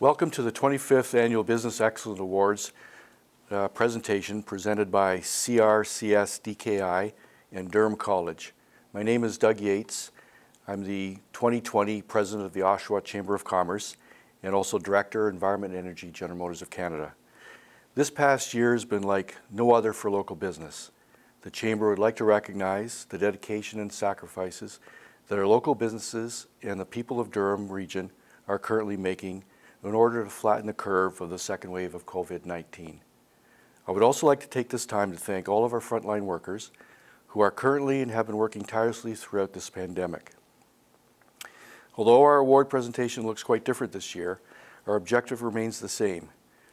Welcome to the 25th Annual Business Excellence Awards presentation presented by CRCS DKI and Durham College. My name is Doug Yates. I'm the 2020 President of the Oshawa Chamber of Commerce and also Director, Environment and Energy, General Motors of Canada. This past year has been like no other for local business. The Chamber would like to recognize the dedication and sacrifices that our local businesses and the people of Durham region are currently making in order to flatten the curve of the second wave of COVID-19. I would also like to take this time to thank all of our frontline workers who are currently and have been working tirelessly throughout this pandemic. Although our award presentation looks quite different this year, our objective remains the same: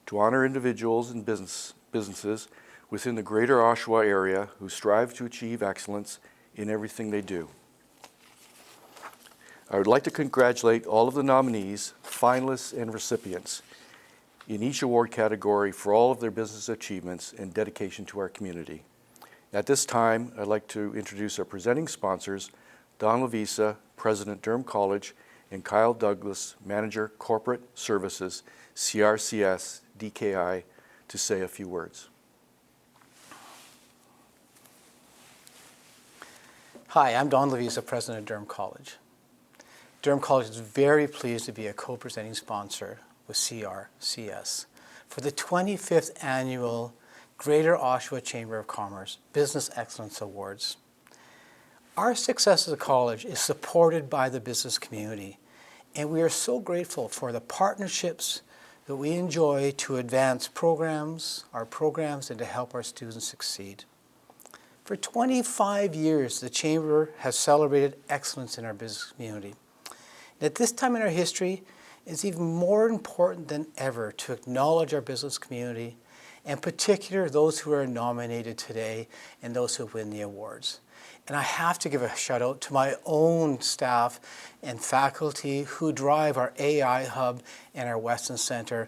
to honor individuals and businesses within the greater Oshawa area who strive to achieve excellence in everything they do. I would like to congratulate all of the nominees, finalists, and recipients in each award category for all of their business achievements and dedication to our community. At this time, I'd like to introduce our presenting sponsors, Don Lavisa, President, Durham College, and Kyle Douglas, Manager, Corporate Services, CRCS DKI, to say a few words. Hi, I'm Don Lavisa, President of Durham College. Durham College is very pleased to be a co-presenting sponsor with CRCS for the 25th Annual Greater Oshawa Chamber of Commerce Business Excellence Awards. Our success as a college is supported by the business community, and we are so grateful for the partnerships that we enjoy to advance our programs, and to help our students succeed. For 25 years, the Chamber has celebrated excellence in our business community. At this time in our history, it's even more important than ever to acknowledge our business community, and in particular those who are nominated today and those who win the awards. And I have to give a shout out to my own staff and faculty who drive our AI Hub and our Weston Center,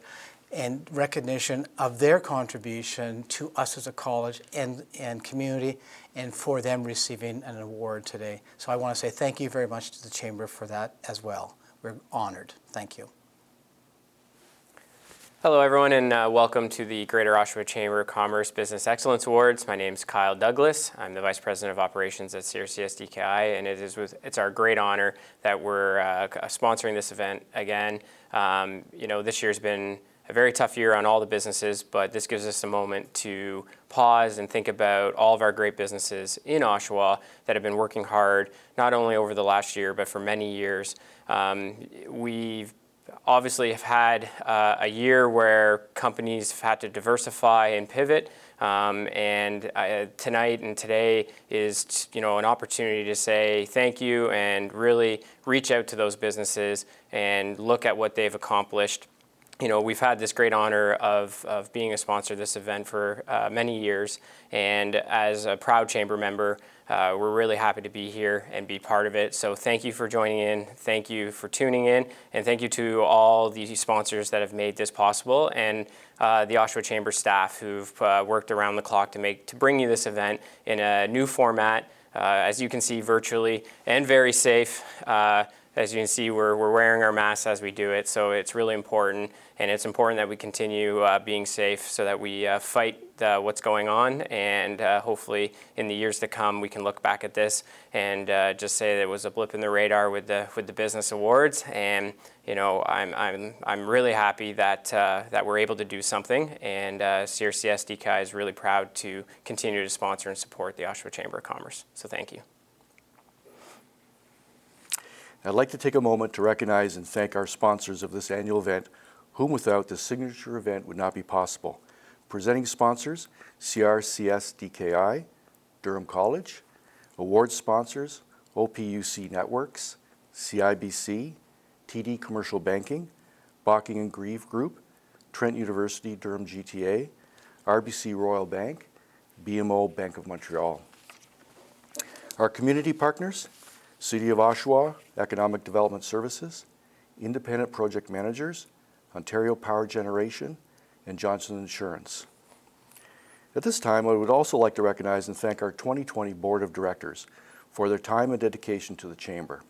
and recognition of their contribution to us as a college and community, and for them receiving an award today. So I want to say thank you very much to the Chamber for that as well. We're honored. Thank you. Hello everyone, and welcome to the Greater Oshawa Chamber of Commerce Business Excellence Awards. My name is Kyle Douglas. I'm the Vice President of Operations at CRCS DKI, and it's our great honor that we're sponsoring this event again. This year's been a very tough year on all the businesses, but this gives us a moment to pause and think about all of our great businesses in Oshawa that have been working hard, not only over the last year, but for many years. We've obviously have had a year where companies have had to diversify and pivot, and tonight and today is an opportunity to say thank you and really reach out to those businesses and look at what they've accomplished. We've had this great honor of being a sponsor of this event for many years, and as a proud chamber member, we're really happy to be here and be part of it. So thank you for joining in, thank you for tuning in, and thank you to all the sponsors that have made this possible, and the Oshawa Chamber staff who've worked around the clock to bring you this event in a new format, as you can see, virtually and very safe. As you can see, we're wearing our masks as we do it, so it's really important, and it's important that we continue being safe so that we fight what's going on, and hopefully in the years to come we can look back at this and just say that it was a blip in the radar with the business awards. And I'm really happy that we're able to do something, and CRCS DKI is really proud to continue to sponsor and support the Oshawa Chamber of Commerce. So thank you. I'd like to take a moment to recognize and thank our sponsors of this annual event, whom without this signature event would not be possible. Presenting sponsors, CRCS DKI, Durham College. Award sponsors, OPUC Networks, CIBC, TD Commercial Banking, Bocking and Grieve Group, Trent University Durham GTA, RBC Royal Bank, BMO Bank of Montreal. Our community partners, City of Oshawa Economic Development Services, Independent Project Managers, Ontario Power Generation, and Johnson Insurance. At this time, I would also like to recognize and thank our 2020 Board of Directors for their time and dedication to the Chamber.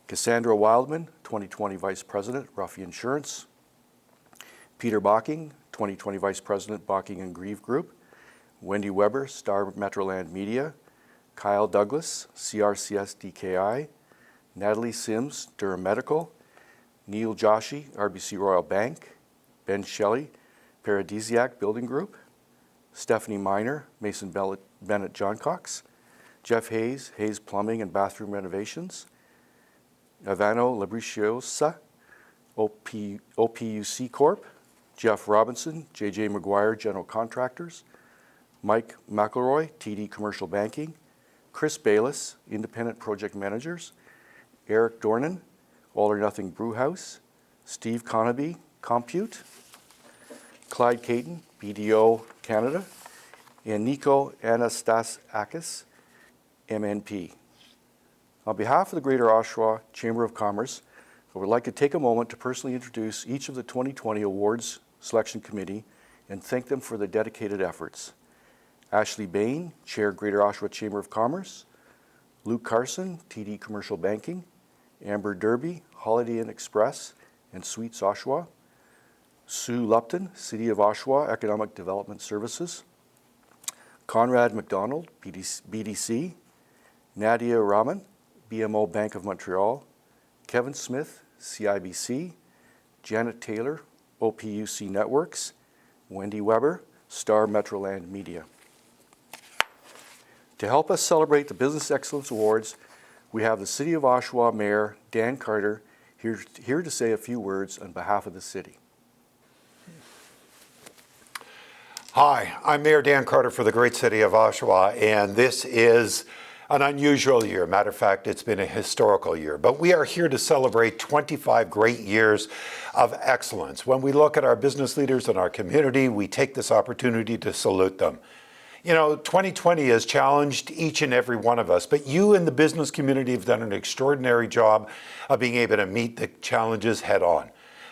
Cassandra Wildman, 2020 Vice President, Ruffy Insurance. Peter Bocking, 2020 Vice President, Bocking and Grieve Group, Wendy Weber, Star Metroland Media, Kyle Douglas, CRCS DKI, Natalie Sims, Durham Medical, Neil Joshi, RBC Royal Bank, Ben Shelley, Paradisiac Building Group, Stephanie Miner, Mason Bennett John Cox, Jeff Hayes, Hayes Plumbing and Bathroom Renovations, Ivano Labriciosa, OPUC Corp., Jeff Robinson, JJ McGuire General Contractors, Mike McElroy, TD Commercial Banking, Chris Bayless, Independent Project Managers, Eric Dornan, All or Nothing Brewhouse, Steve Conaby, Compute, Clyde Caton, BDO Canada, and Nico Anastasakis, MNP. On behalf of the Greater Oshawa Chamber of Commerce, I would like to take a moment to personally introduce each of the 2020 Awards Selection Committee and thank them for their dedicated efforts. Ashley Bain, Chair, Greater Oshawa Chamber of Commerce, Luke Carson, TD Commercial Banking, Amber Derby, Holiday Inn Express and Suites Oshawa, Sue Lupton, City of Oshawa Economic Development Services, Conrad McDonald, BDC, Nadia Rahman, BMO Bank of Montreal, Kevin Smith, CIBC, Janet Taylor, OPUC Networks, Wendy Weber, Star Metroland Media. To help us celebrate the Business Excellence Awards, we have the City of Oshawa Mayor Dan Carter here to say a few words on behalf of the city. Hi, I'm Mayor Dan Carter for the great city of Oshawa, and this is an unusual year. Matter of fact, it's been a historical year, but we are here to celebrate 25 great years of excellence. When we look at our business leaders in our community, we take this opportunity to salute them. You know, 2020 has challenged each and every one of us, but you in the business community have done an extraordinary job of being able to meet the challenges head on.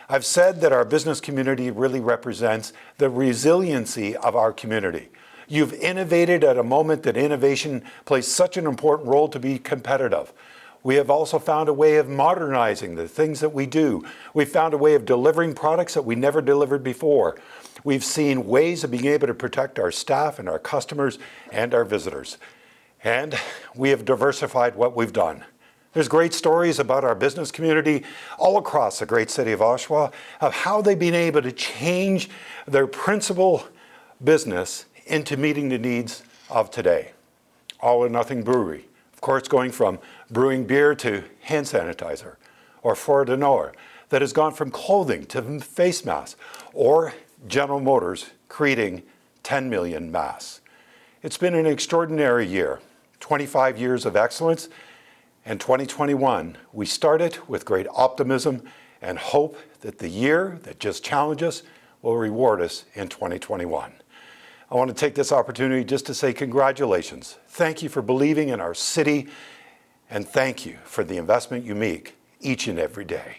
I've said that our business community really represents the resiliency of our community. You've innovated at a moment that innovation plays such an important role to be competitive. We have also found a way of modernizing the things that we do. We've found a way of delivering products that we never delivered before. We've seen ways of being able to protect our staff and our customers and our visitors. And we have diversified what we've done. There's great stories about our business community all across the great city of Oshawa of how they've been able to change their principal business into meeting the needs of today. All or Nothing Brewery, of course, going from brewing beer to hand sanitizer, or Ford Denor, that has gone from clothing to face masks, or General Motors creating 10 million masks. It's been an extraordinary year, 25 years of excellence, and 2021, we started with great optimism and hope that the year that just challenged us will reward us in 2021. I want to take this opportunity just to say congratulations. Thank you for believing in our city, and thank you for the investment you make each and every day.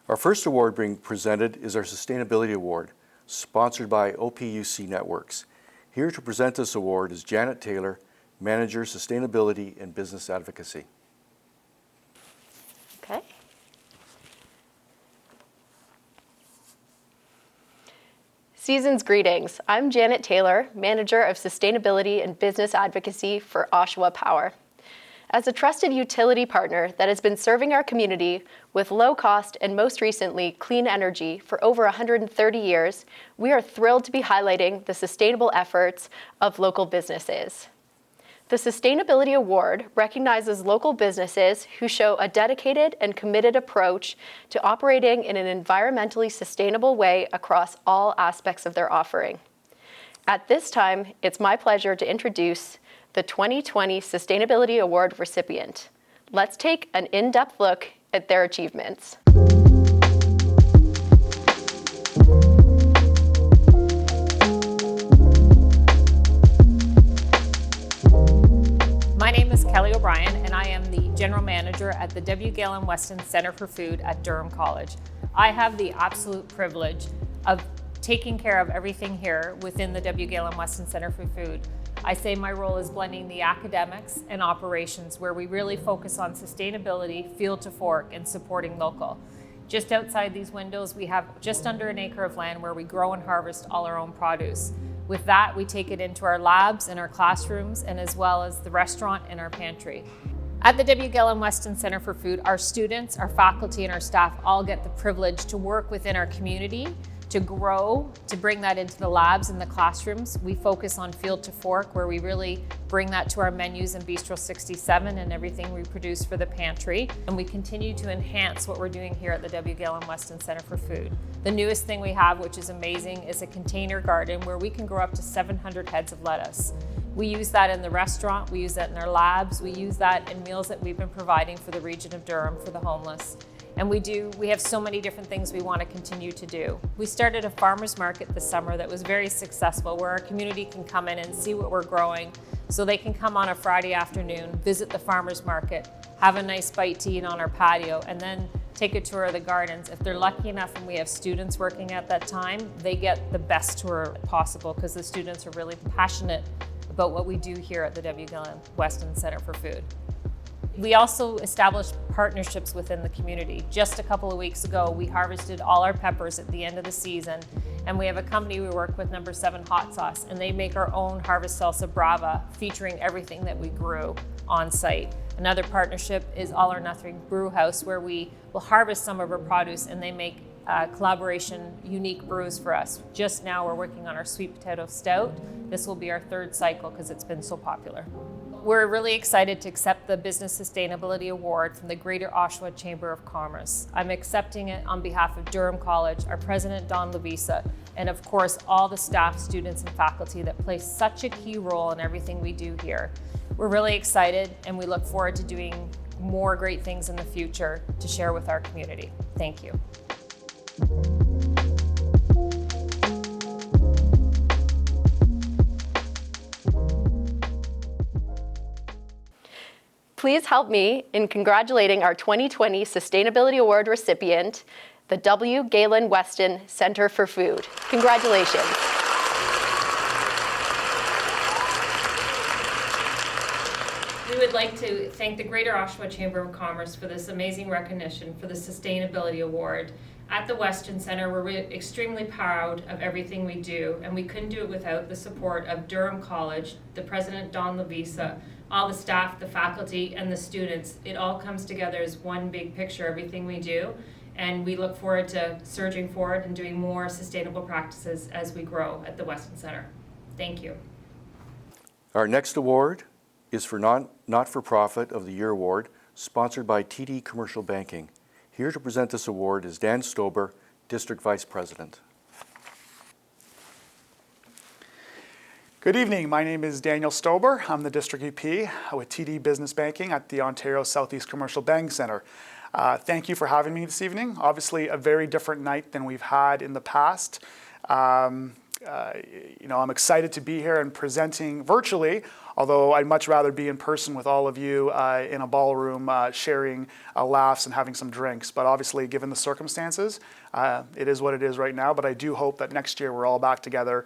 Our first award being presented is our Sustainability Award, sponsored by OPUC Networks. Here to present this award is Janet Taylor, Manager, Sustainability and Business Advocacy. Okay. Season's greetings. I'm Janet Taylor, Manager of Sustainability and Business Advocacy for Oshawa Power. As a trusted utility partner that has been serving our community with low cost and most recently clean energy for over 130 years, we are thrilled to be highlighting the sustainable efforts of local businesses. The Sustainability Award recognizes local businesses who show a dedicated and committed approach to operating in an environmentally sustainable way across all aspects of their offering. At this time, it's my pleasure to introduce the 2020 Sustainability Award recipient. Let's take an in-depth look at their achievements. My name is Kelly O'Brien, and I am the General Manager at the W. Galen Weston Center for Food at Durham College. I have the absolute privilege of taking care of everything here within the W. Galen Weston Center for Food. I say my role is blending the academics and operations, where we really focus on sustainability, field to fork, and supporting local. Just outside these windows, we have just under an acre of land where we grow and harvest all our own produce. With that, we take it into our labs and our classrooms, and as well as the restaurant and our pantry. At the W. Gillen Weston Center for Food, our students, our faculty, and our staff all get the privilege to work within our community, to grow, to bring that into the labs and the classrooms. We focus on Field to Fork, where we really bring that to our menus in Bistro 67 and everything we produce for the pantry. And we continue to enhance what we're doing here at the W. Gillen Weston Center for Food. The newest thing we have, which is amazing, is a container garden where we can grow up to 700 heads of lettuce. We use that in the restaurant, we use that in our labs, we use that in meals that we've been providing for the region of Durham for the homeless. And we have so many different things we want to continue to do. We started a farmer's market this summer that was very successful, where our community can come in and see what we're growing. So they can come on a Friday afternoon, visit the farmer's market, have a nice bite to eat on our patio, and then take a tour of the gardens. If they're lucky enough and we have students working at that time, they get the best tour possible because the students are really passionate about what we do here at the W. Gillen Weston Center for Food. We also established partnerships within the community. Just a couple of weeks ago, we harvested all our peppers at the end of the season, and we have a company we work with, Number 7 Hot Sauce, and they make our own Harvest Salsa Brava, featuring everything that we grew on site. Another partnership is All or Nothing Brew House, where we will harvest some of our produce and they make collaboration unique brews for us. Just now we're working on our sweet potato stout. This will be our 3rd cycle because it's been so popular. We're really excited to accept the Business Sustainability Award from the Greater Oshawa Chamber of Commerce. I'm accepting it on behalf of Durham College, our president, Don Levisa, and of course, all the staff, students, and faculty that play such a key role in everything we do here. We're really excited, and we look forward to doing more great things in the future to share with our community. Thank you. Please help me in congratulating our 2020 Sustainability Award recipient, the W. Gillen Weston Center for Food. Congratulations. We would like to thank the Greater Oshawa Chamber of Commerce for this amazing recognition for the Sustainability Award. At the Weston Center, we're extremely proud of everything we do, and we couldn't do it without the support of Durham College, the president, Don Levisa, all the staff, the faculty, and the students. It all comes together as one big picture, everything we do, and we look forward to surging forward and doing more sustainable practices as we grow at the Weston Center. Thank you. Our next award is for Not-for-Profit of the Year Award, sponsored by TD Commercial Banking. Here to present this award is Dan Stober, District Vice President. Good evening. My name is Daniel Stober. I'm the District EP with TD Business Banking at the Ontario Southeast Commercial Banking Centre. Thank you for having me this evening. Obviously, a very different night than we've had in the past. I'm excited to be here and presenting virtually, although I'd much rather be in person with all of you in a ballroom sharing laughs and having some drinks. But obviously, given the circumstances, it is what it is right now. But I do hope that next year we're all back together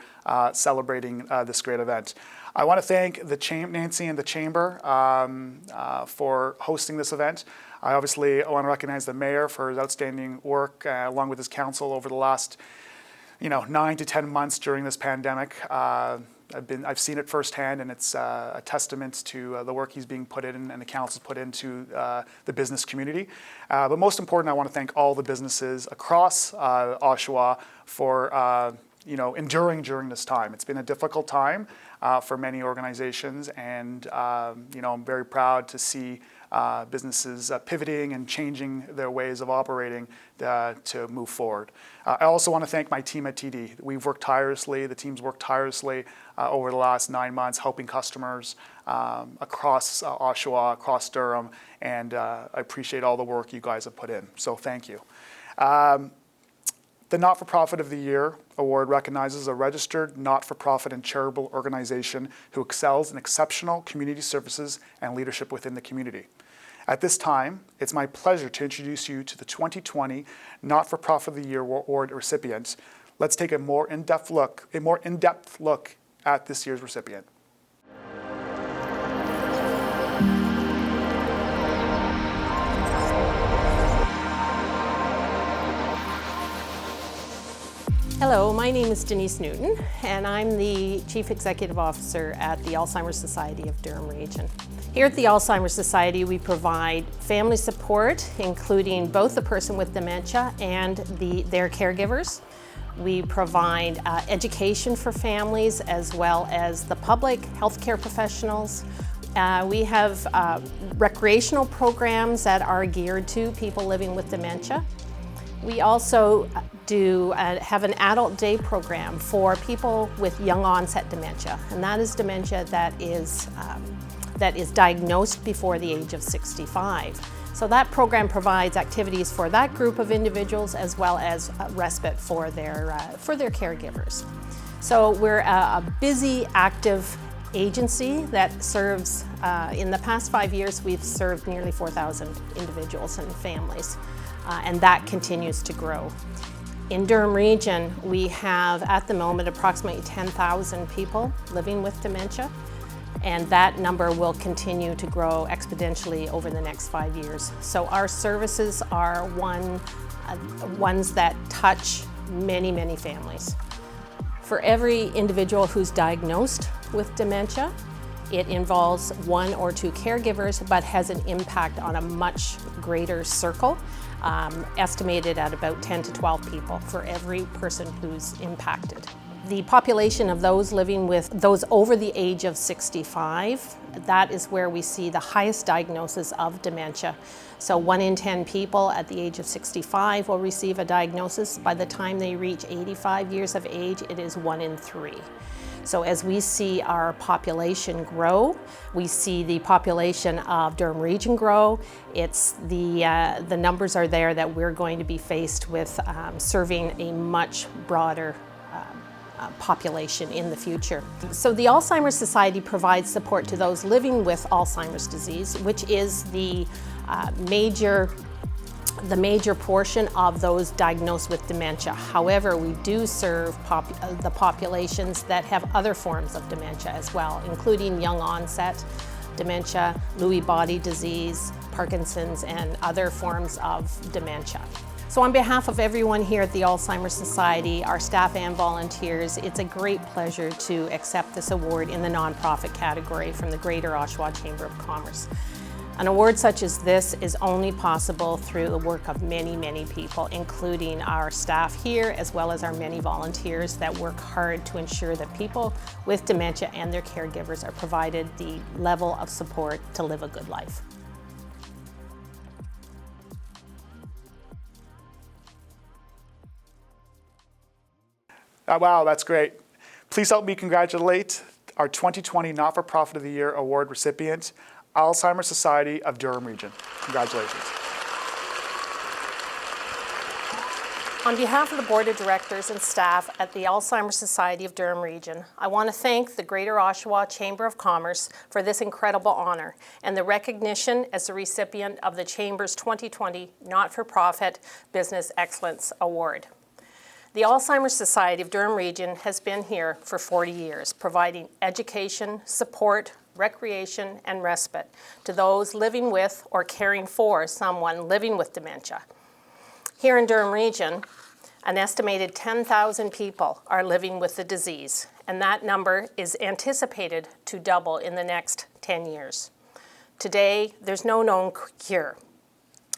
celebrating this great event. I want to thank Nancy and the Chamber for hosting this event. I obviously want to recognize the Mayor for his outstanding work along with his council over the last 9 to 10 months during this pandemic. I've seen it firsthand, and it's a testament to the work he's being put in and the council's put into the business community. But most important, I want to thank all the businesses across Oshawa for enduring during this time. It's been a difficult time for many organizations, and I'm very proud to see businesses pivoting and changing their ways of operating to move forward. I also want to thank my team at TD. We've worked tirelessly, the team's worked tirelessly over the last 9 months, helping customers across Oshawa, across Durham, and I appreciate all the work you guys have put in, so thank you. The Not-for-Profit of the Year Award recognizes a registered not-for-profit and charitable organization who excels in exceptional community services and leadership within the community. At this time, it's my pleasure to introduce you to the 2020 Not-for-Profit of the Year Award recipient. Let's take a more in-depth look at this year's recipient. Hello, my name is Denise Newton, and I'm the Chief Executive Officer at the Alzheimer's Society of Durham Region. Here at the Alzheimer's Society, we provide family support, including both the person with dementia and their caregivers. We provide education for families as well as the public, healthcare professionals. We have recreational programs that are geared to people living with dementia. We also have an adult day program for people with young onset dementia, and that is dementia that is diagnosed before the age of 65. So that program provides activities for that group of individuals as well as respite for their caregivers. So we're a busy, active agency that serves, in the past 5 years, we've served nearly 4,000 individuals and families, and that continues to grow. In Durham Region, we have at the moment approximately 10,000 people living with dementia, and that number will continue to grow exponentially over the next 5 years. So our services are ones that touch many, many families. For every individual who's diagnosed with dementia, it involves 1 or 2 caregivers, but has an impact on a much greater circle, estimated at about 10 to 12 people for every person who's impacted. The population of those living with those over the age of 65, that is where we see the highest diagnosis of dementia. So 1 in 10 people at the age of 65 will receive a diagnosis. By the time they reach 85 years of age, it is 1 in 3. So as we see our population grow, we see the population of Durham Region grow. It's the numbers are there that we're going to be faced with serving a much broader population in the future. So the Alzheimer's Society provides support to those living with Alzheimer's disease, which is the major portion of those diagnosed with dementia. However, we do serve the populations that have other forms of dementia as well, including young onset dementia, Lewy body disease, Parkinson's, and other forms of dementia. So on behalf of everyone here at the Alzheimer's Society, our staff and volunteers, it's a great pleasure to accept this award in the nonprofit category from the Greater Oshawa Chamber of Commerce. An award such as this is only possible through the work of many, many people, including our staff here, as well as our many volunteers that work hard to ensure that people with dementia and their caregivers are provided the level of support to live a good life. Wow, that's great. Please help me congratulate our 2020 Not-for-Profit of the Year Award recipient, Alzheimer's Society of Durham Region. Congratulations. On behalf of the Board of Directors and staff at the Alzheimer's Society of Durham Region, I want to thank the Greater Oshawa Chamber of Commerce for this incredible honor and the recognition as the recipient of the Chamber's 2020 Not-for-Profit Business Excellence Award. The Alzheimer's Society of Durham Region has been here for 40 years, providing education, support, recreation, and respite to those living with or caring for someone living with dementia. Here in Durham Region, an estimated 10,000 people are living with the disease, and that number is anticipated to double in the next 10 years. Today, there's no known cure.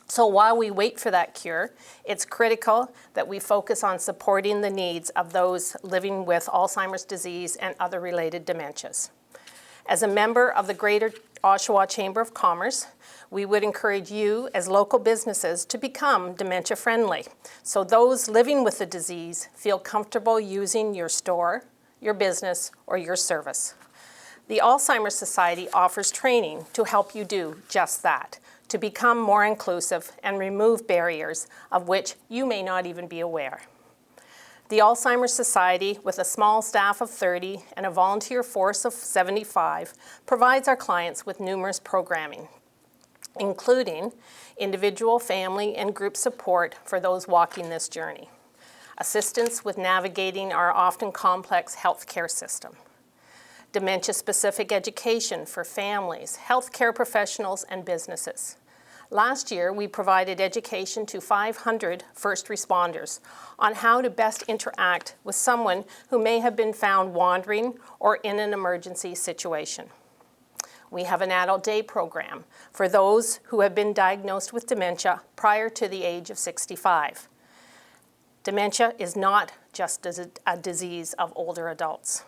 So while we wait for that cure, it's critical that we focus on supporting the needs of those living with Alzheimer's disease and other related dementias. As a member of the Greater Oshawa Chamber of Commerce, we would encourage you as local businesses to become dementia friendly, so those living with the disease feel comfortable using your store, your business, or your service. The Alzheimer's Society offers training to help you do just that, to become more inclusive and remove barriers of which you may not even be aware. The Alzheimer's Society, with a small staff of 30 and a volunteer force of 75, provides our clients with numerous programming, including individual, family, and group support for those walking this journey, assistance with navigating our often complex healthcare system, dementia-specific education for families, healthcare professionals, and businesses, Last year, we provided education to 500 first responders on how to best interact with someone who may have been found wandering or in an emergency situation. We have an adult day program for those who have been diagnosed with dementia prior to the age of 65. Dementia is not just a disease of older adults.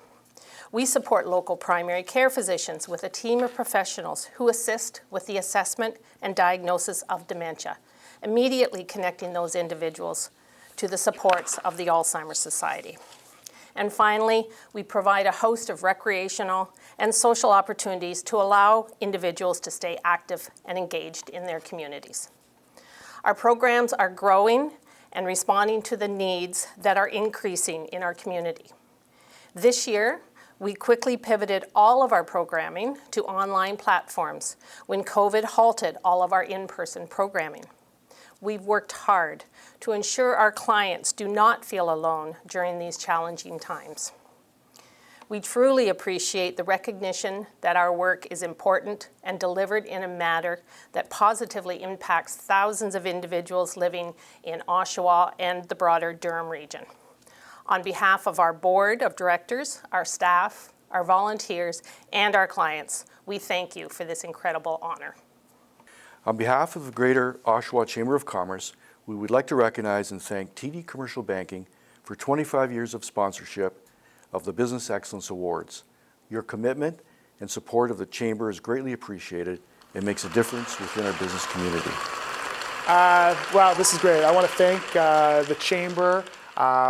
We support local primary care physicians with a team of professionals who assist with the assessment and diagnosis of dementia, immediately connecting those individuals to the supports of the Alzheimer's Society. And finally, we provide a host of recreational and social opportunities to allow individuals to stay active and engaged in their communities. Our programs are growing and responding to the needs that are increasing in our community. This year, we quickly pivoted all of our programming to online platforms when COVID halted all of our in-person programming. We've worked hard to ensure our clients do not feel alone during these challenging times. We truly appreciate the recognition that our work is important and delivered in a manner that positively impacts thousands of individuals living in Oshawa and the broader Durham region. On behalf of our board of directors, our staff, our volunteers, and our clients, we thank you for this incredible honor. On behalf of the Greater Oshawa Chamber of Commerce, we would like to recognize and thank TD Commercial Banking for 25 years of sponsorship of the Business Excellence Awards. Your commitment and support of the Chamber is greatly appreciated and makes a difference within our business community. Wow, this is great. I want to thank the Chamber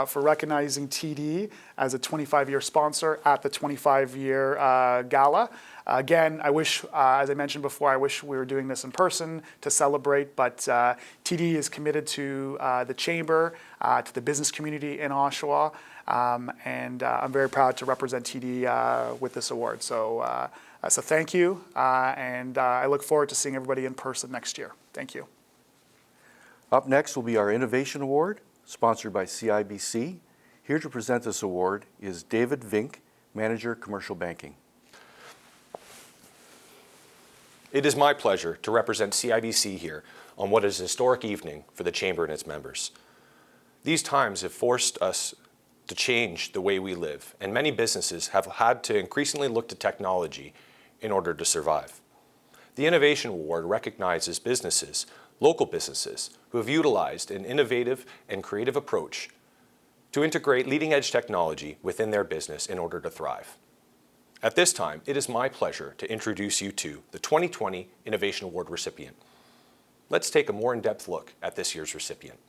for recognizing TD as a 25-year sponsor at the 25-year gala. Again, I wish, as I mentioned before, I wish we were doing this in person to celebrate, but TD is committed to the Chamber, to the business community in Oshawa, and I'm very proud to represent TD with this award. So thank you, and I look forward to seeing everybody in person next year. Thank you. Up next will be our Innovation Award, sponsored by CIBC. Here to present this award is David Vink, Manager, Commercial Banking. It is my pleasure to represent CIBC here on what is a historic evening for the Chamber and its members. These times have forced us to change the way we live, and many businesses have had to increasingly look to technology in order to survive. The Innovation Award recognizes businesses, local businesses, who have utilized an innovative and creative approach to integrate leading-edge technology within their business in order to thrive. At this time, it is my pleasure to introduce you to the 2020 Innovation Award recipient. Let's take a more in-depth look at this year's recipient.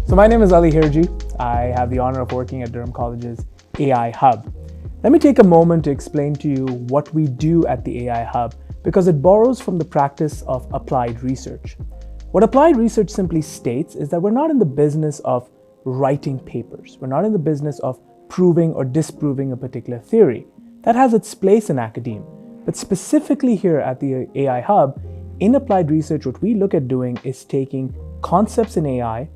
So my name is Ali Hirji. I have the honor of working at Durham College's AI Hub. Let me take a moment to explain to you what we do at the AI Hub, because it borrows from the practice of applied research. What applied research simply states is that we're not in the business of writing papers. We're not in the business of proving or disproving a particular theory. That has its place in academia. But specifically here at the AI Hub, in applied research, what we look at doing is taking concepts in AI,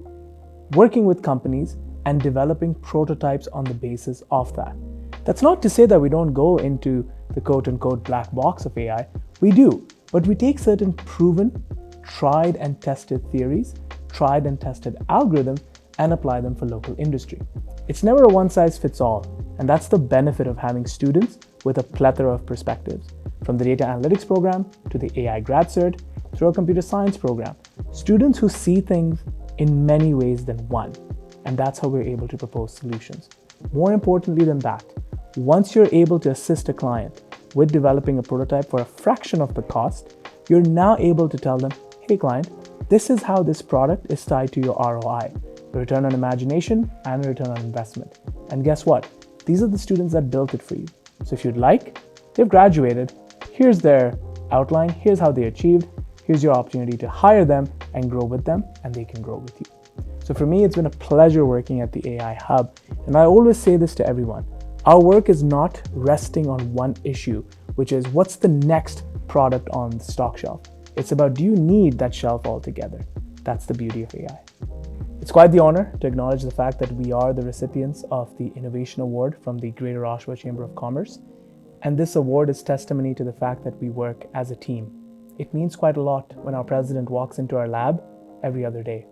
working with companies, and developing prototypes on the basis of that. That's not to say that we don't go into the quote-unquote black box of AI. We do, but we take certain proven, tried and tested theories, tried and tested algorithms, and apply them for local industry. It's never a one-size-fits-all, and that's the benefit of having students with a plethora of perspectives. From the data analytics program to the AI grad cert, through a computer science program. Students who see things in many ways than one, and that's how we're able to propose solutions. More importantly than that, once you're able to assist a client with developing a prototype for a fraction of the cost, you're now able to tell them, hey client, this is how this product is tied to your ROI, the return on imagination and a return on investment. And guess what? These are the students that built it for you. So if you'd like, they've graduated, here's their outline, here's how they achieved, here's your opportunity to hire them and grow with them, and they can grow with you. So for me, it's been a pleasure working at the AI Hub. And I always say this to everyone. Our work is not resting on one issue, which is what's the next product on the stock shelf. It's about, do you need that shelf altogether? That's the beauty of AI. It's quite the honor to acknowledge the fact that we are the recipients of the Innovation Award from the Greater Oshawa Chamber of Commerce. And this award is testimony to the fact that we work as a team. It means quite a lot when our president walks into our lab every other day.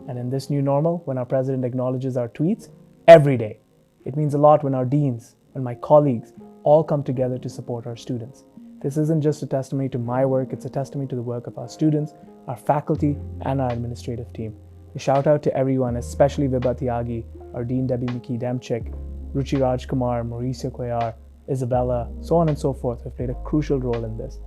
And in this new normal, when our president acknowledges our tweets every day. It means a lot when our deans, when my colleagues all come together to support our students. This isn't just a testimony to my work, it's a testimony to the work of our students, our faculty, and our administrative team. A shout out to everyone, especially Vibha Tyagi, our Dean Debbie McKee-Demchik, Ruchi Rajkumar, Mauricio Cuellar, Isabella, so on and so forth, have played a crucial role in this.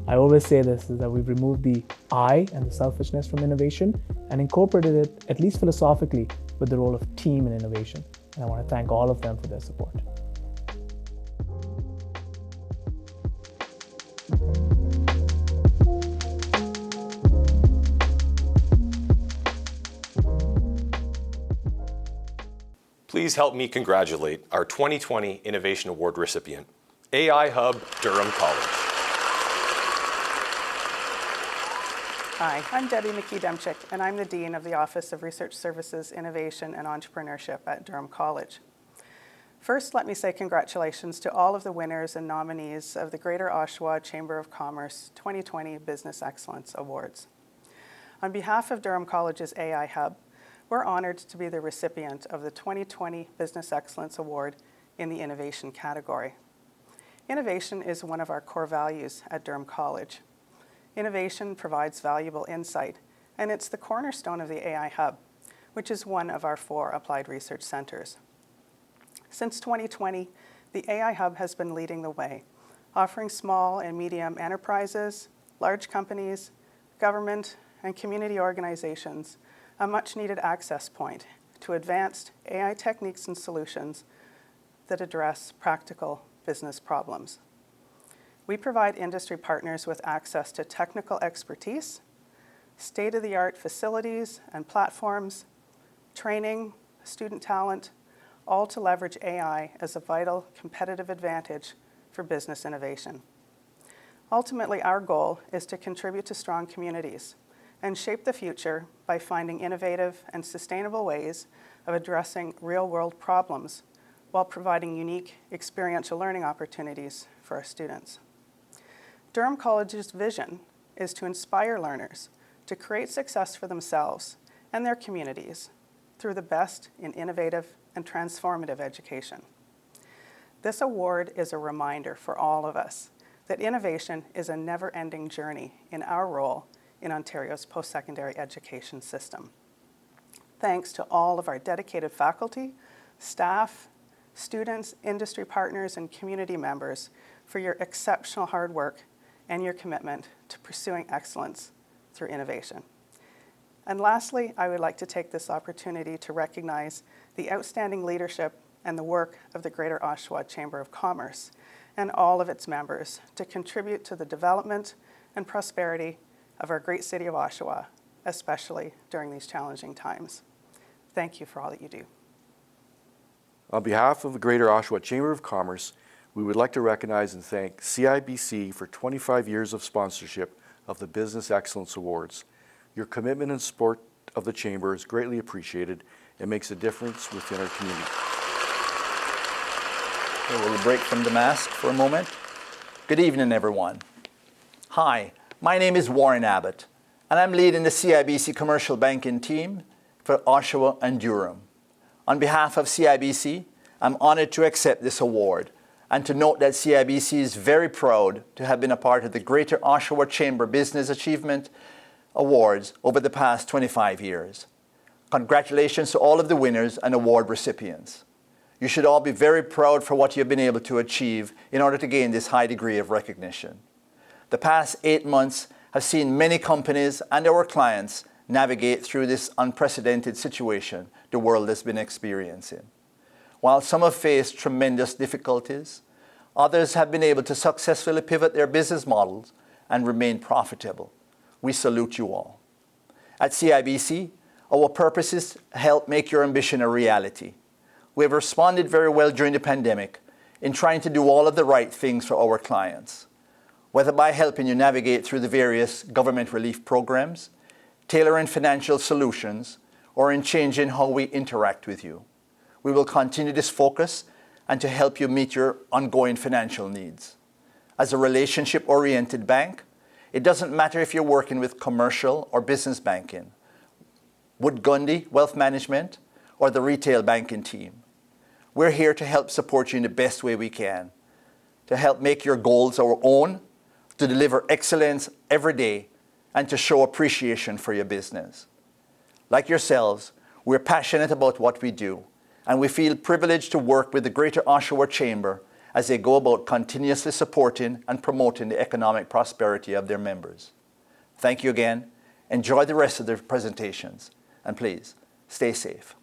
I always say this, is that we've removed the I and the selfishness from innovation and incorporated it, at least philosophically, with the role of team in innovation. And I want to thank all of them for their support. Please help me congratulate our 2020 Innovation Award recipient, AI Hub, Durham College. Hi, I'm Debbie McKee-Demchik, and I'm the Dean of the Office of Research Services, Innovation and Entrepreneurship at Durham College. First, let me say congratulations to all of the winners and nominees of the Greater Oshawa Chamber of Commerce 2020 Business Excellence Awards. On behalf of Durham College's AI Hub, we're honored to be the recipient of the 2020 Business Excellence Award in the Innovation category. Innovation is one of our core values at Durham College. Innovation provides valuable insight, and it's the cornerstone of the AI Hub, which is one of our 4 applied research centers. Since 2020, the AI Hub has been leading the way, offering small and medium enterprises, large companies, government, and community organizations a much-needed access point to advanced AI techniques and solutions that address practical business problems. We provide industry partners with access to technical expertise, state-of-the-art facilities and platforms, training, student talent, all to leverage AI as a vital competitive advantage for business innovation. Ultimately, our goal is to contribute to strong communities and shape the future by finding innovative and sustainable ways of addressing real-world problems while providing unique experiential learning opportunities for our students. Durham College's vision is to inspire learners to create success for themselves and their communities through the best in innovative and transformative education. This award is a reminder for all of us that innovation is a never-ending journey in our role in Ontario's post-secondary education system. Thanks to all of our dedicated faculty, staff, students, industry partners, and community members for your exceptional hard work and your commitment to pursuing excellence through innovation. And lastly, I would like to take this opportunity to recognize the outstanding leadership and the work of the Greater Oshawa Chamber of Commerce and all of its members to contribute to the development and prosperity of our great city of Oshawa, especially during these challenging times. Thank you for all that you do. On behalf of the Greater Oshawa Chamber of Commerce, we would like to recognize and thank CIBC for 25 years of sponsorship of the Business Excellence Awards. Your commitment and support of the Chamber is greatly appreciated and makes a difference within our community. Okay, we'll break from the mask for a moment. Good evening, everyone. Hi, my name is Warren Abbott, and I'm leading the CIBC commercial banking team for Oshawa and Durham. On behalf of CIBC, I'm honored to accept this award and to note that CIBC is very proud to have been a part of the Greater Oshawa Chamber Business Achievement Awards over the past 25 years. Congratulations to all of the winners and award recipients. You should all be very proud for what you've been able to achieve in order to gain this high degree of recognition. The past 8 months have seen many companies and our clients navigate through this unprecedented situation the world has been experiencing. While some have faced tremendous difficulties, others have been able to successfully pivot their business models and remain profitable. We salute you all. At CIBC, our purpose is to help make your ambition a reality. We have responded very well during the pandemic in trying to do all of the right things for our clients, whether by helping you navigate through the various government relief programs, tailoring financial solutions, or in changing how we interact with you. We will continue this focus and to help you meet your ongoing financial needs. As a relationship-oriented bank, it doesn't matter if you're working with commercial or business banking, Wood Gundy Wealth Management, or the retail banking team. We're here to help support you in the best way we can, to help make your goals our own, to deliver excellence every day, and to show appreciation for your business. Like yourselves, we're passionate about what we do, and we feel privileged to work with the Greater Oshawa Chamber as they go about continuously supporting and promoting the economic prosperity of their members. Thank you again. Enjoy the rest of the presentations, and please, stay safe.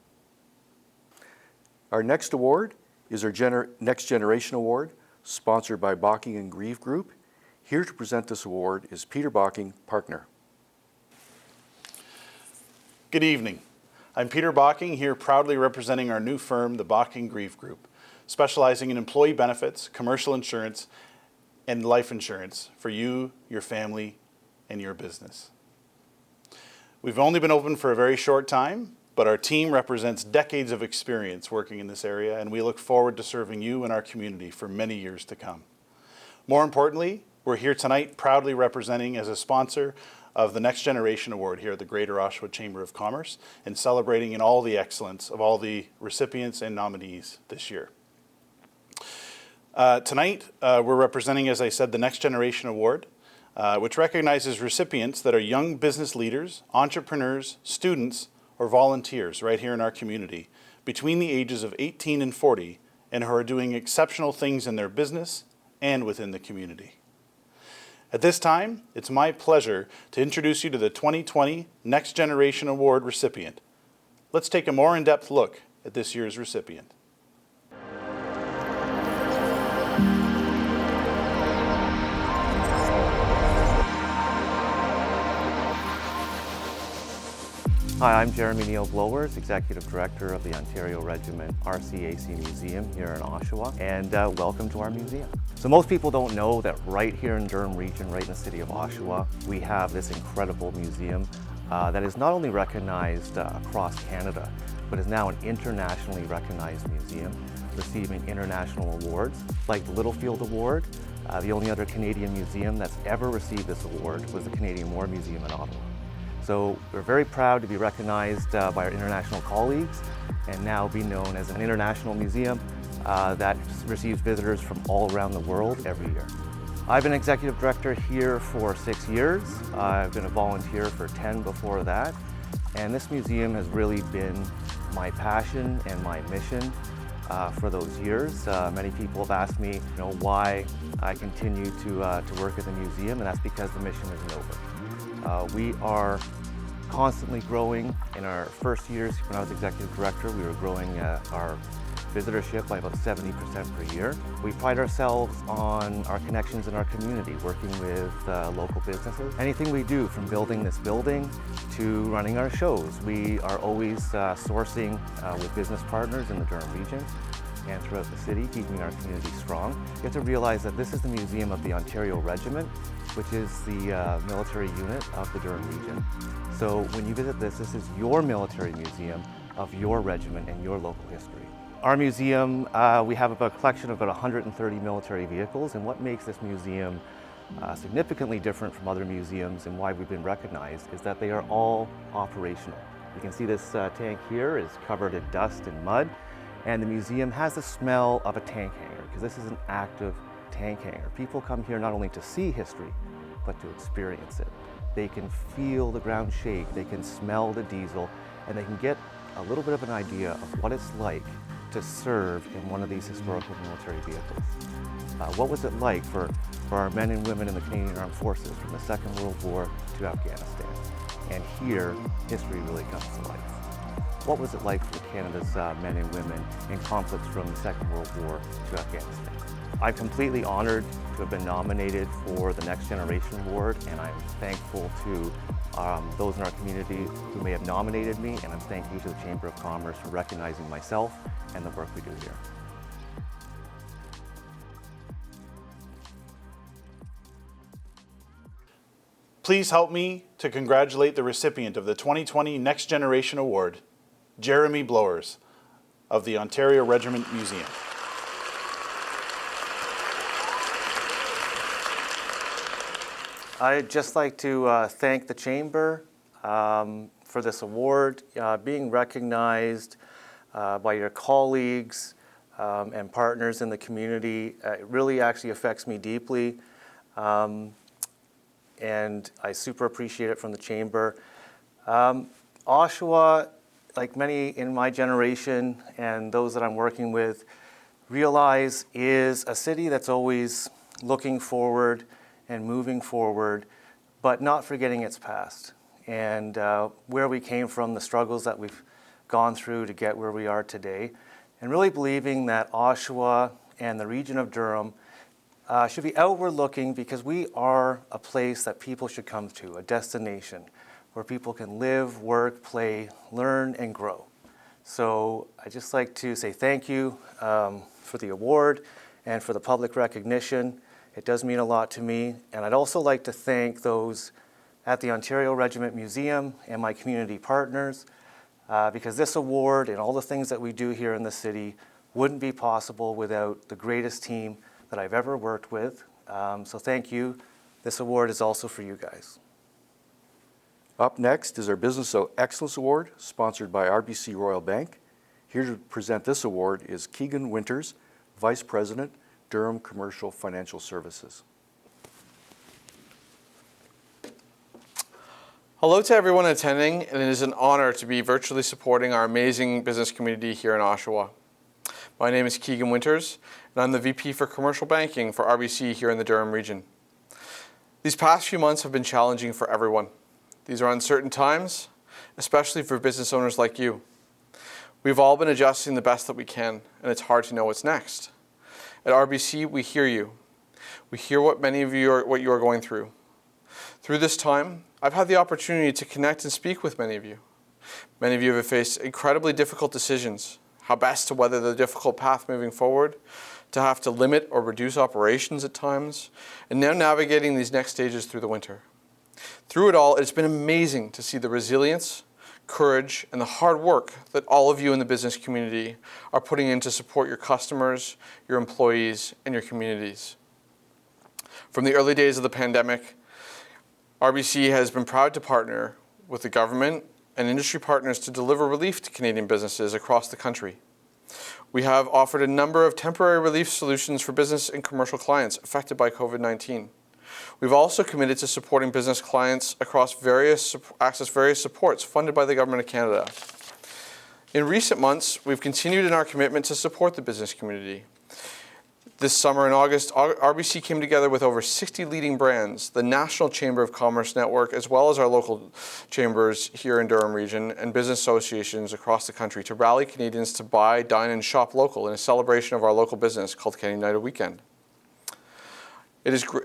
Our next award is our Next Generation Award, sponsored by Bocking and Grieve Group. Here to present this award is Peter Bocking, partner. Good evening. I'm Peter Bocking, here proudly representing our new firm, the Bocking Grieve Group, specializing in employee benefits, commercial insurance, and life insurance for you, your family, and your business. We've only been open for a very short time, but our team represents decades of experience working in this area, and we look forward to serving you and our community for many years to come. More importantly, we're here tonight proudly representing as a sponsor of the Next Generation Award here at the Greater Oshawa Chamber of Commerce and celebrating in all the excellence of all the recipients and nominees this year. Tonight, we're representing, as I said, the Next Generation Award, which recognizes recipients that are young business leaders, entrepreneurs, students, or volunteers right here in our community between the ages of 18 and 40 and who are doing exceptional things in their business and within the community. At this time, it's my pleasure to introduce you to the 2020 Next Generation Award recipient. Let's take a more in-depth look at this year's recipient. Hi, I'm Jeremy Neal Blowers, Executive Director of the Ontario Regiment RCAC Museum here in Oshawa, and welcome to our museum. So most people don't know that right here in Durham Region, right in the city of Oshawa, we have this incredible museum that is not only recognized across Canada, but is now an internationally recognized museum, receiving international awards, like the Littlefield Award. The only other Canadian museum that's ever received this award was the Canadian War Museum in Ottawa. So we're very proud to be recognized by our international colleagues and now be known as an international museum that receives visitors from all around the world every year. I've been executive director here for 6 years. I've been a volunteer for 10 before that. And this museum has really been my passion and my mission for those years. Many people have asked me, why I continue to work at the museum, and that's because the mission isn't over. We are constantly growing. In our first years when I was executive director, we were growing our visitorship by about 70% per year. We pride ourselves on our connections in our community, working with local businesses. Anything we do, from building this building to running our shows, we are always sourcing with business partners in the Durham region and throughout the city, keeping our community strong. You have to realize that this is the museum of the Ontario Regiment, which is the military unit of the Durham region. So when you visit this is your military museum of your regiment and your local history. Our museum, we have a collection of about 130 military vehicles, and what makes this museum significantly different from other museums and why we've been recognized is that they are all operational. You can see this tank here is covered in dust and mud, and the museum has the smell of a tank hangar because this is an active tank hangar. People come here not only to see history, but to experience it. They can feel the ground shake, they can smell the diesel, and they can get a little bit of an idea of what it's like to serve in one of these historical military vehicles. What was it like for our men and women in the Canadian Armed Forces from the Second World War to Afghanistan? And here, history really comes to life. What was it like for Canada's men and women in conflicts from the Second World War to Afghanistan? I'm completely honored to have been nominated for the Next Generation Award, and I'm thankful to those in our community who may have nominated me, and I'm thankful to the Chamber of Commerce for recognizing myself and the work we do here. Please help me to congratulate the recipient of the 2020 Next Generation Award, Jeremy Blowers of the Ontario Regiment Museum. I'd just like to thank the Chamber for this award, being recognized by your colleagues and partners in the community. It really actually affects me deeply, and I super appreciate it from the Chamber. Oshawa, like many in my generation and those that I'm working with, realize is a city that's always looking forward and moving forward, but not forgetting its past and where we came from, the struggles that we've gone through to get where we are today, and really believing that Oshawa and the region of Durham should be outward looking because we are a place that people should come to, a destination where people can live, work, play, learn, and grow. So I'd just like to say thank you for the award and for the public recognition. It does mean a lot to me. And I'd also like to thank those at the Ontario Regiment Museum and my community partners because this award and all the things that we do here in the city wouldn't be possible without the greatest team that I've ever worked with. So thank you. This award is also for you guys. Up next is our Business Excellence Award, sponsored by RBC Royal Bank. Here to present this award is Keegan Winters, Vice President, Durham Commercial Financial Services. Hello to everyone attending, and it is an honor to be virtually supporting our amazing business community here in Oshawa. My name is Keegan Winters, and I'm the VP for Commercial Banking for RBC here in the Durham region. These past few months have been challenging for everyone. These are uncertain times, especially for business owners like you. We've all been adjusting the best that we can, and it's hard to know what's next. At RBC, we hear you. We hear what you are going through. Through this time, I've had the opportunity to connect and speak with many of you. Many of you have faced incredibly difficult decisions, how best to weather the difficult path moving forward, to have to limit or reduce operations at times, and now navigating these next stages through the winter. Through it all, it's been amazing to see the resilience, courage, and the hard work that all of you in the business community are putting in to support your customers, your employees, and your communities. From the early days of the pandemic, RBC has been proud to partner with the government and industry partners to deliver relief to Canadian businesses across the country. We have offered a number of temporary relief solutions for business and commercial clients affected by COVID-19. We've also committed to supporting business clients access various supports funded by the Government of Canada. In recent months, we've continued in our commitment to support the business community. This summer in August, RBC came together with over 60 leading brands, the National Chamber of Commerce Network, as well as our local chambers here in Durham region and business associations across the country to rally Canadians to buy, dine, and shop local in a celebration of our local business called Canadian United Weekend.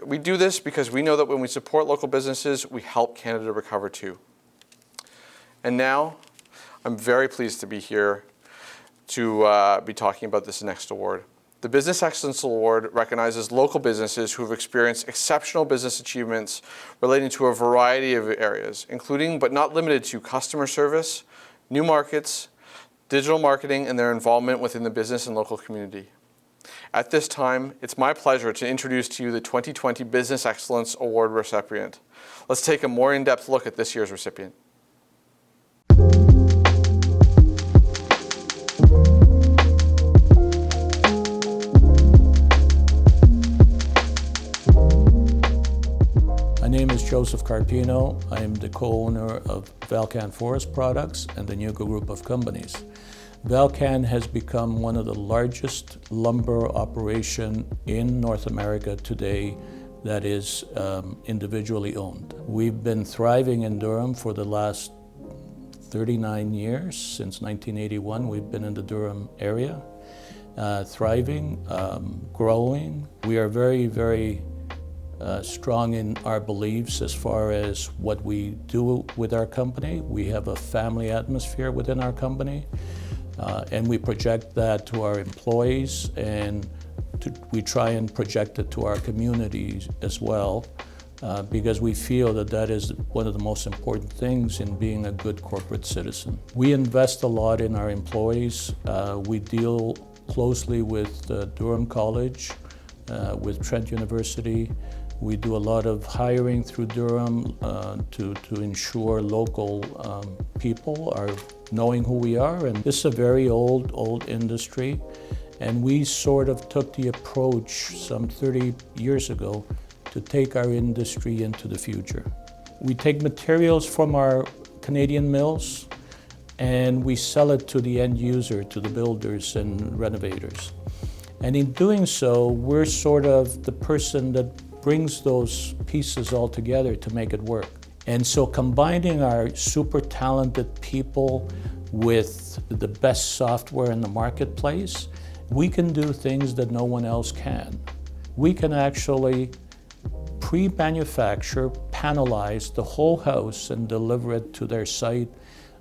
We do this because we know that when we support local businesses, we help Canada recover too. And now, I'm very pleased to be here to be talking about this next award. The Business Excellence Award recognizes local businesses who have experienced exceptional business achievements relating to a variety of areas, including but not limited to customer service, new markets, digital marketing, and their involvement within the business and local community. At this time, it's my pleasure to introduce to you the 2020 Business Excellence Award recipient. Let's take a more in-depth look at this year's recipient. My name is Joseph Carpino. I am the co-owner of Valcan Forest Products and the Nuga Group of companies. Valcan has become one of the largest lumber operation in North America today that is individually owned. We've been thriving in Durham for the last 39 years. Since 1981, we've been in the Durham area, thriving, growing. We are very, very strong in our beliefs as far as what we do with our company. We have a family atmosphere within our company, and we project that to our employees, and we try and project it to our communities as well. because we feel that that is one of the most important things in being a good corporate citizen. We invest a lot in our employees. We deal closely with Durham College, with Trent University. We do a lot of hiring through Durham to ensure local people are knowing who we are. And this is a very old industry. And we sort of took the approach some 30 years ago to take our industry into the future. We take materials from our Canadian mills and we sell it to the end user, to the builders and renovators. And in doing so, we're sort of the person that brings those pieces all together to make it work. And so combining our super talented people with the best software in the marketplace, we can do things that no one else can. We can actually pre-manufacture, panelize the whole house and deliver it to their site,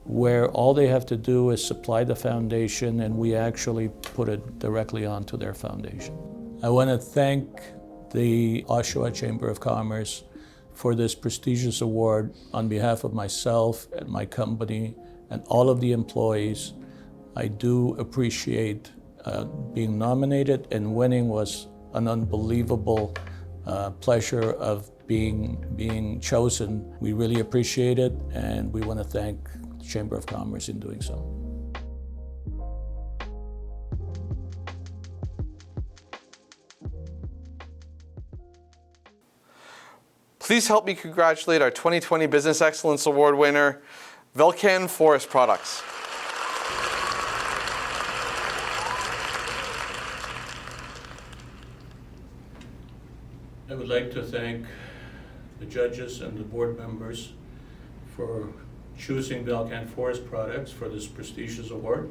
where all they have to do is supply the foundation and we actually put it directly onto their foundation. I want to thank the Oshawa Chamber of Commerce for this prestigious award on behalf of myself and my company and all of the employees. I do appreciate being nominated, and winning was an unbelievable pleasure of being chosen. We really appreciate it, and we want to thank the Chamber of Commerce in doing so. Please help me congratulate our 2020 Business Excellence Award winner, Velcan Forest Products. I would like to thank the judges and the board members for choosing Velcan Forest Products for this prestigious award.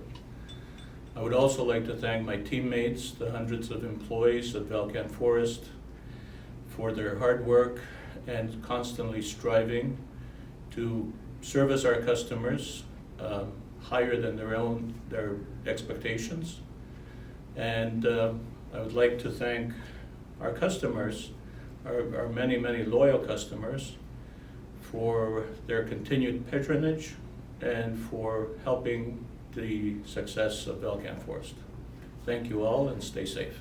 I would also like to thank my teammates, the hundreds of employees at Velcan Forest, for their hard work and constantly striving to service our customers higher than their expectations. And I would like to thank our customers, our many loyal customers, for their continued patronage and for helping the success of Velcan Forest. Thank you all and stay safe.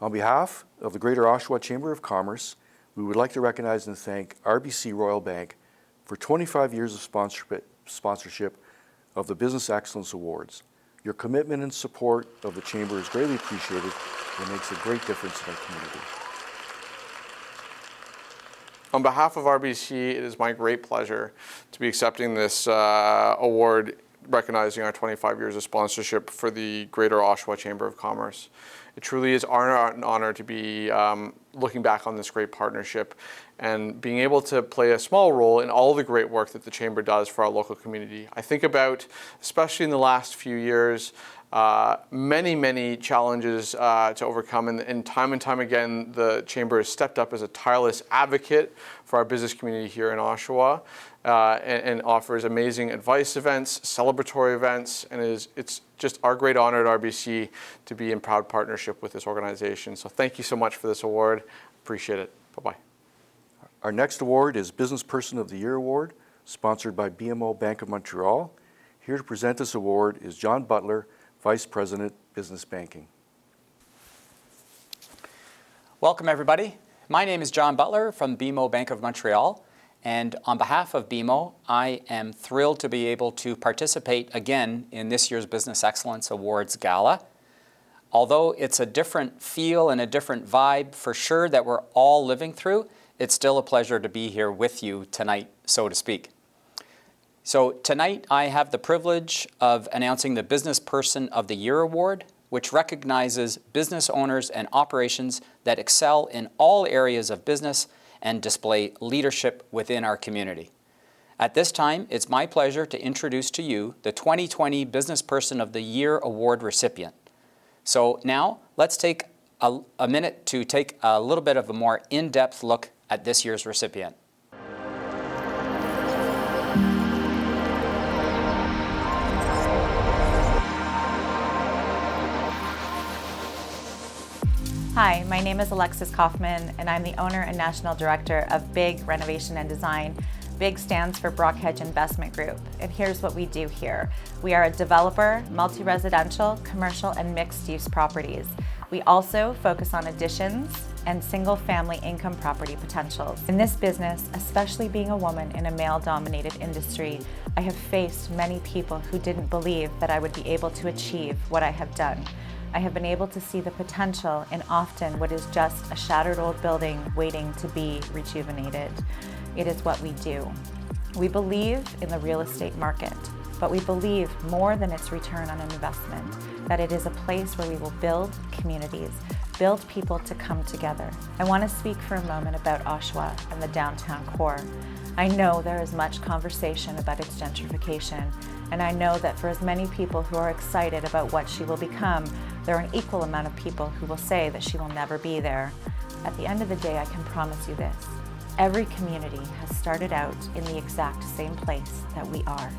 On behalf of the Greater Oshawa Chamber of Commerce, we would like to recognize and thank RBC Royal Bank for 25 years of sponsorship of the Business Excellence Awards. Your commitment and support of the Chamber is greatly appreciated and makes a great difference in our community. On behalf of RBC, it is my great pleasure to be accepting this award recognizing our 25 years of sponsorship for the Greater Oshawa Chamber of Commerce. It truly is an honor to be looking back on this great partnership and being able to play a small role in all the great work that the Chamber does for our local community. I think about, especially in the last few years, many challenges to overcome, and time again, the Chamber has stepped up as a tireless advocate for our business community here in Oshawa, and offers amazing advice events, celebratory events, and it's just our great honor at RBC to be in proud partnership with this organization. So thank you so much for this award. Appreciate it. Bye-bye. Our next award is Business Person of the Year Award, sponsored by BMO Bank of Montreal. Here to present this award is John Butler, Vice President, Business Banking. Welcome, everybody. My name is John Butler from BMO Bank of Montreal, and on behalf of BMO, I am thrilled to be able to participate again in this year's Business Excellence Awards Gala. Although it's a different feel and a different vibe for sure that we're all living through, it's still a pleasure to be here with you tonight, so to speak. So tonight I have the privilege of announcing the Business Person of the Year Award, which recognizes business owners and operations that excel in all areas of business and display leadership within our community. At this time, it's my pleasure to introduce to you the 2020 Business Person of the Year Award recipient. So now let's take a minute to take a little bit of a more in-depth look at this year's recipient. Hi, my name is Alexis Kaufman, and I'm the owner and national director of BIG Renovation and Design. BIG stands for Brockhedge Investment Group, and here's what we do here. We are a developer, multi-residential, commercial, and mixed-use properties. We also focus on additions and single-family income property potentials. In this business, especially being a woman in a male-dominated industry, I have faced many people who didn't believe that I would be able to achieve what I have done. I have been able to see the potential in often what is just a shattered old building waiting to be rejuvenated. It is what we do. We believe in the real estate market, but we believe more than its return on investment, that it is a place where we will build communities, build people to come together. I want to speak for a moment about Oshawa and the downtown core. I know there is much conversation about its gentrification, and I know that for as many people who are excited about what she will become, there are an equal amount of people who will say that she will never be there. At the end of the day, I can promise you this. Every community has started out in the exact same place that we are.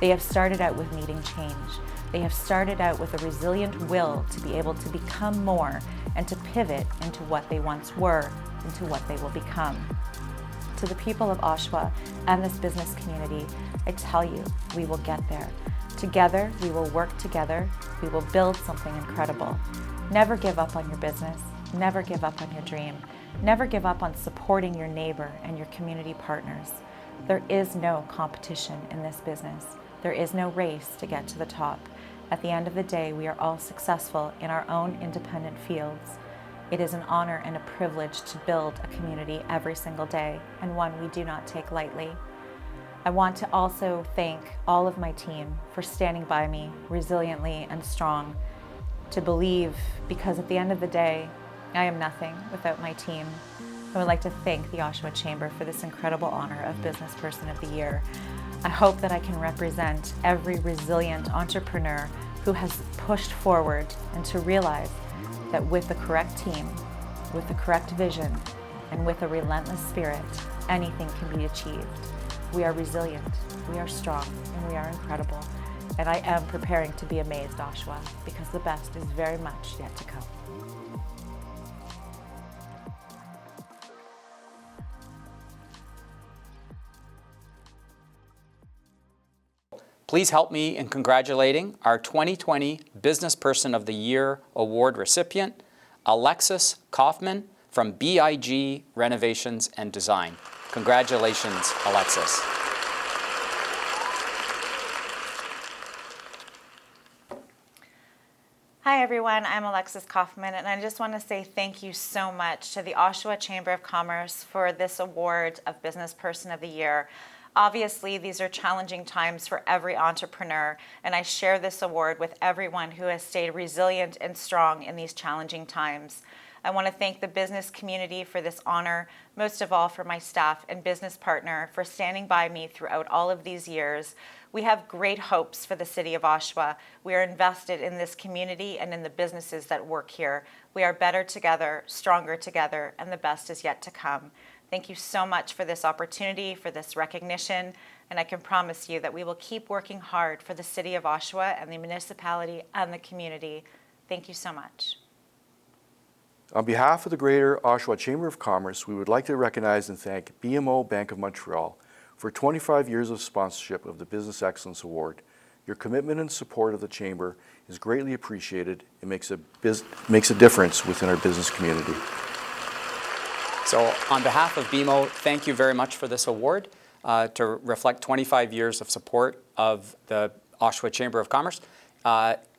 They have started out with needing change. They have started out with a resilient will to be able to become more and to pivot into what they once were, into what they will become. To the people of Oshawa and this business community, I tell you, we will get there. Together, we will work together. We will build something incredible. Never give up on your business. Never give up on your dream. Never give up on supporting your neighbor and your community partners. There is no competition in this business. There is no race to get to the top. At the end of the day, we are all successful in our own independent fields. It is an honor and a privilege to build a community every single day, and one we do not take lightly. I want to also thank all of my team for standing by me resiliently and strong, to believe, because at the end of the day, I am nothing without my team. I would like to thank the Oshawa Chamber for this incredible honor of Business Person of the Year. I hope that I can represent every resilient entrepreneur who has pushed forward and to realize that with the correct team, with the correct vision, and with a relentless spirit, anything can be achieved. We are resilient, we are strong, and we are incredible. And I am preparing to be amazed, Oshawa, because the best is very much yet to come. Please help me in congratulating our 2020 Business Person of the Year Award recipient, Alexis Kaufman from BIG Renovations and Design. Congratulations, Alexis. Hi everyone, I'm Alexis Kaufman, and I just want to say thank you so much to the Oshawa Chamber of Commerce for this award of Business Person of the Year. Obviously, these are challenging times for every entrepreneur, and I share this award with everyone who has stayed resilient and strong in these challenging times. I want to thank the business community for this honor, most of all for my staff and business partner for standing by me throughout all of these years. We have great hopes for the city of Oshawa. We are invested in this community and in the businesses that work here. We are better together, stronger together, and the best is yet to come. Thank you so much for this opportunity, for this recognition, and I can promise you that we will keep working hard for the city of Oshawa and the municipality and the community. Thank you so much. On behalf of the Greater Oshawa Chamber of Commerce, we would like to recognize and thank BMO Bank of Montreal for 25 years of sponsorship of the Business Excellence Award. Your commitment and support of the Chamber is greatly appreciated and makes a difference within our business community. So on behalf of BMO, thank you very much for this award to reflect 25 years of support of the Oshawa Chamber of Commerce.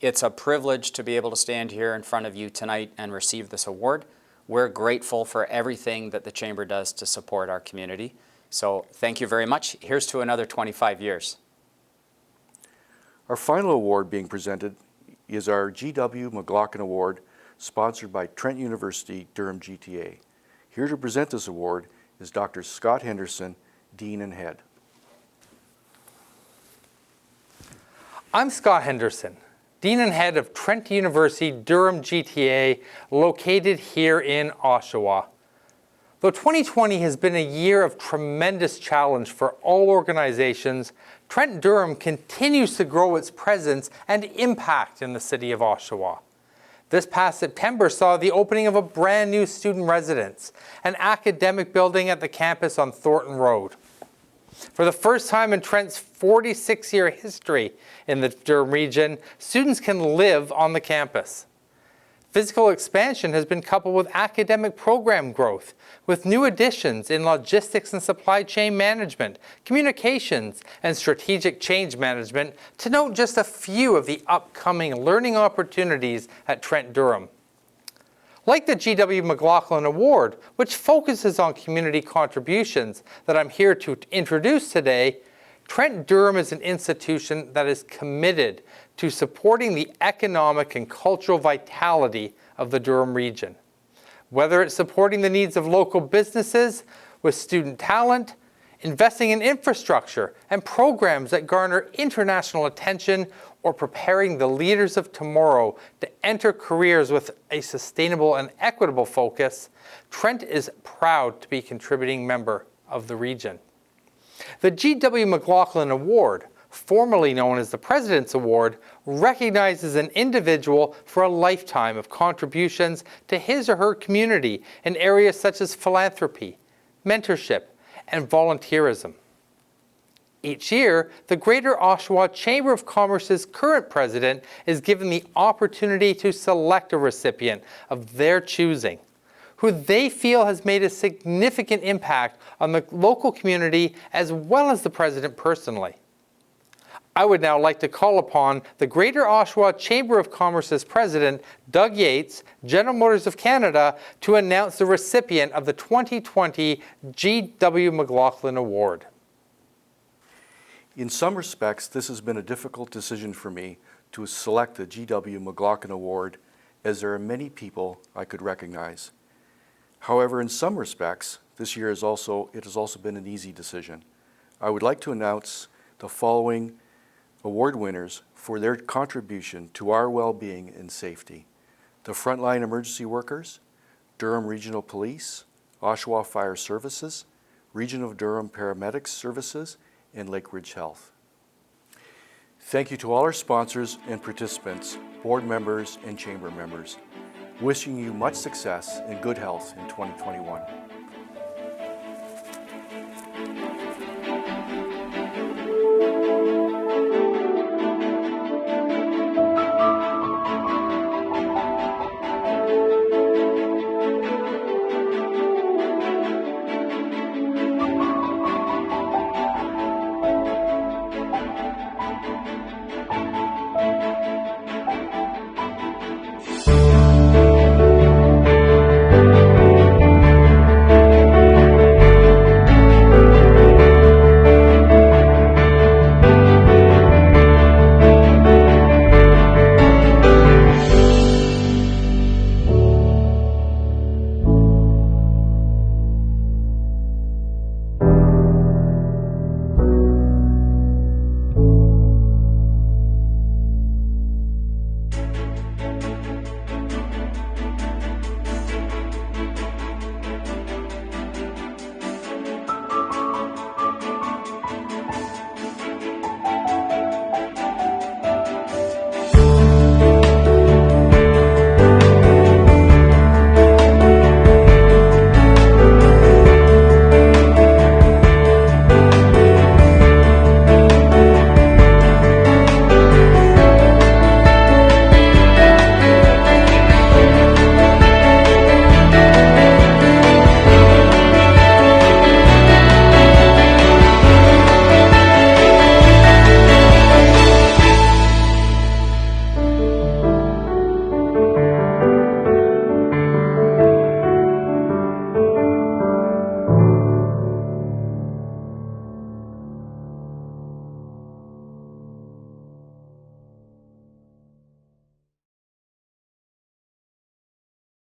It's a privilege to be able to stand here in front of you tonight and receive this award. We're grateful for everything that the Chamber does to support our community. So thank you very much. Here's to another 25 years. Our final award being presented is our G.W. McLaughlin Award, sponsored by Trent University, Durham GTA. Here to present this award is Dr. Scott Henderson, Dean and Head. I'm Scott Henderson, Dean and Head of Trent University, Durham GTA, located here in Oshawa. Though 2020 has been a year of tremendous challenge for all organizations, Trent Durham continues to grow its presence and impact in the city of Oshawa. This past September saw the opening of a brand new student residence, an academic building at the campus on Thornton Road. For the first time in Trent's 46-year history in the Durham region, students can live on the campus. Physical expansion has been coupled with academic program growth, with new additions in logistics and supply chain management, communications, and strategic change management, to note just a few of the upcoming learning opportunities at Trent Durham. Like the G.W. McLaughlin Award, which focuses on community contributions that I'm here to introduce today, Trent Durham is an institution that is committed to supporting the economic and cultural vitality of the Durham region. Whether it's supporting the needs of local businesses with student talent, investing in infrastructure and programs that garner international attention, or preparing the leaders of tomorrow to enter careers with a sustainable and equitable focus, Trent is proud to be a contributing member of the region. The G.W. McLaughlin Award, formerly known as the President's Award, recognizes an individual for a lifetime of contributions to his or her community in areas such as philanthropy, mentorship, and volunteerism. Each year, the Greater Oshawa Chamber of Commerce's current president is given the opportunity to select a recipient of their choosing, who they feel has made a significant impact on the local community as well as the president personally. I would now like to call upon the Greater Oshawa Chamber of Commerce's president, Doug Yates, General Motors of Canada, to announce the recipient of the 2020 G.W. McLaughlin Award. In some respects, this has been a difficult decision for me to select the G.W. McLaughlin Award, as there are many people I could recognize. However, in some respects, this year it has also been an easy decision. I would like to announce the following award winners for their contribution to our well-being and safety: the Frontline Emergency Workers, Durham Regional Police, Oshawa Fire Services, Region of Durham Paramedics Services, and Lake Ridge Health. Thank you to all our sponsors and participants, board members and chamber members. Wishing you much success and good health in 2021.